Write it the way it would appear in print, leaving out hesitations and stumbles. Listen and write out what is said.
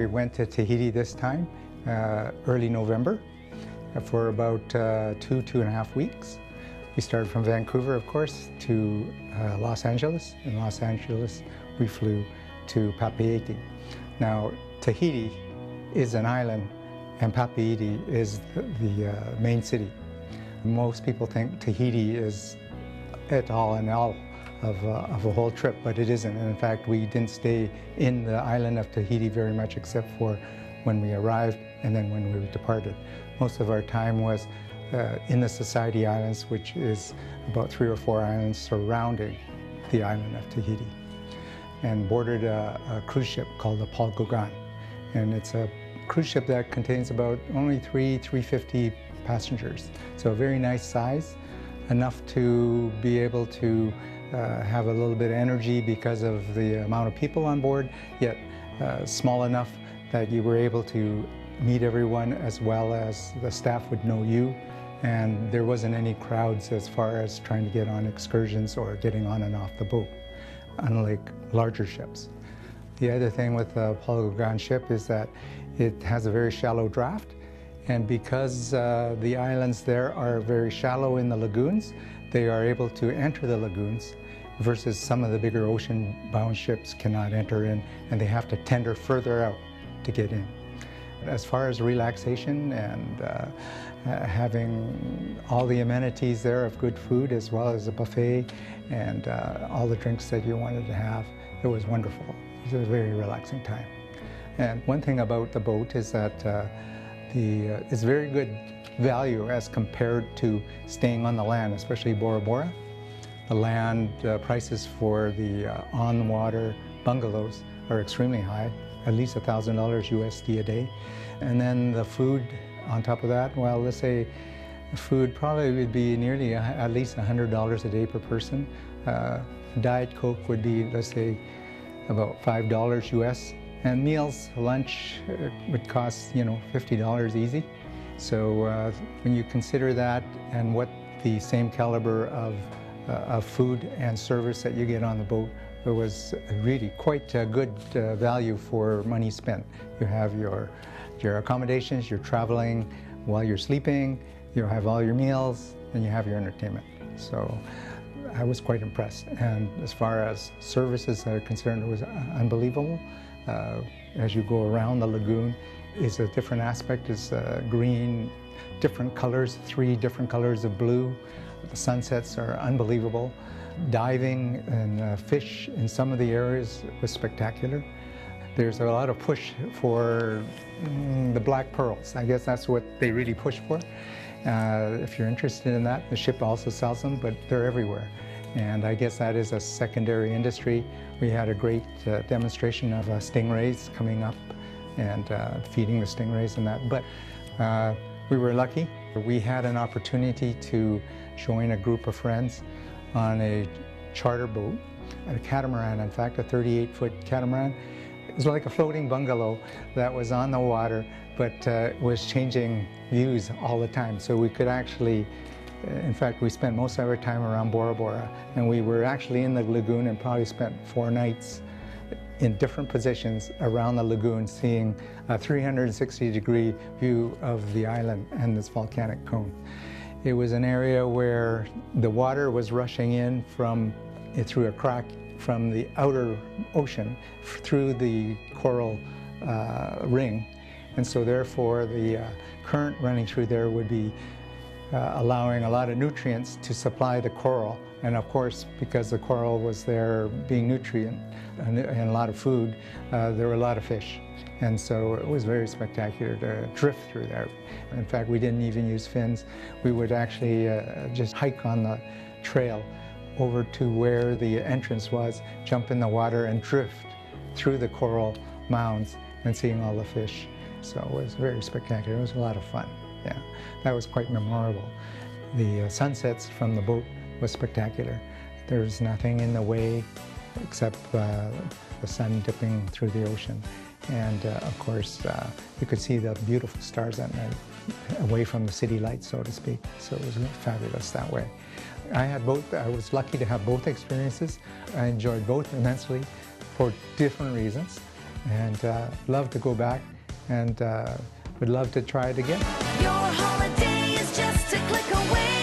We went to Tahiti this time, early November, for about 2.5 weeks. We started from Vancouver, of course, to Los Angeles. In Los Angeles, we flew to Papeete. Now, Tahiti is an island, and Papeete is the main city. Most people think Tahiti is it all and all of a whole trip, but it isn't. And in fact, we didn't stay in the island of Tahiti very much, except for when we arrived and then when we departed. Most of our time was in the Society Islands, which is about 3 or 4 islands surrounding the island of Tahiti, and boarded a cruise ship called the Paul Gauguin. And it's a cruise ship that contains about only 350 passengers. So a very nice size, enough to be able to have a little bit of energy because of the amount of people on board, yet small enough that you were able to meet everyone as well as the staff would know you. And there wasn't any crowds as far as trying to get on excursions or getting on and off the boat, unlike larger ships. The other thing with the Paul Gauguin ship is that it has a very shallow draft, and because the islands there are very shallow in the lagoons, they are able to enter the lagoons versus some of the bigger ocean-bound ships cannot enter in, and they have to tender further out to get in. As far as relaxation and having all the amenities there of good food as well as a buffet and all the drinks that you wanted to have, it was wonderful. It was a very relaxing time. And one thing about the boat is that it's very good value as compared to staying on the land, especially Bora Bora. The land prices for the on-water bungalows are extremely high, at least $1,000 USD a day. And then the food on top of that, well, let's say the food probably would be nearly at least $100 a day per person. Diet Coke would be, let's say, about $5 US. And meals, lunch would cost, $50 easy. So when you consider that and what the same caliber of food and service that you get on the boat, it was really quite a good value for money spent. You have your accommodations, you're traveling while you're sleeping, you have all your meals, and you have your entertainment. So I was quite impressed. And as far as services are concerned, it was unbelievable. As you go around the lagoon, is a different aspect. It's green, different colors, 3 different colors of blue. The sunsets are unbelievable. Diving and fish in some of the areas was spectacular. There's a lot of push for the black pearls. I guess that's what they really push for. If you're interested in that, the ship also sells them, but they're everywhere. And I guess that is a secondary industry. We had a great demonstration of stingrays coming up and feeding the stingrays and that. But we were lucky. We had an opportunity to join a group of friends on a charter boat, a catamaran, in fact, a 38-foot catamaran. It was like a floating bungalow that was on the water, but was changing views all the time. So we could actually, in fact, we spent most of our time around Bora Bora, and we were actually in the lagoon and probably spent 4 nights in different positions around the lagoon, seeing a 360-degree view of the island and this volcanic cone. It was an area where the water was rushing in through a crack from the outer ocean through the coral ring, and so therefore the current running through there would be allowing a lot of nutrients to supply the coral. And of course, because the coral was there being nutrient and a lot of food, there were a lot of fish. And so it was very spectacular to drift through there. In fact, we didn't even use fins. We would actually just hike on the trail over to where the entrance was, jump in the water and drift through the coral mounds and seeing all the fish. So it was very spectacular. It was a lot of fun. Yeah, that was quite memorable. The sunsets from the boat was spectacular. There was nothing in the way except the sun dipping through the ocean. And of course, you could see the beautiful stars at night away from the city lights, so to speak. So it was fabulous that way. I was lucky to have both experiences. I enjoyed both immensely for different reasons. and love to go back, and would love to try it again. Your holiday is just a click away.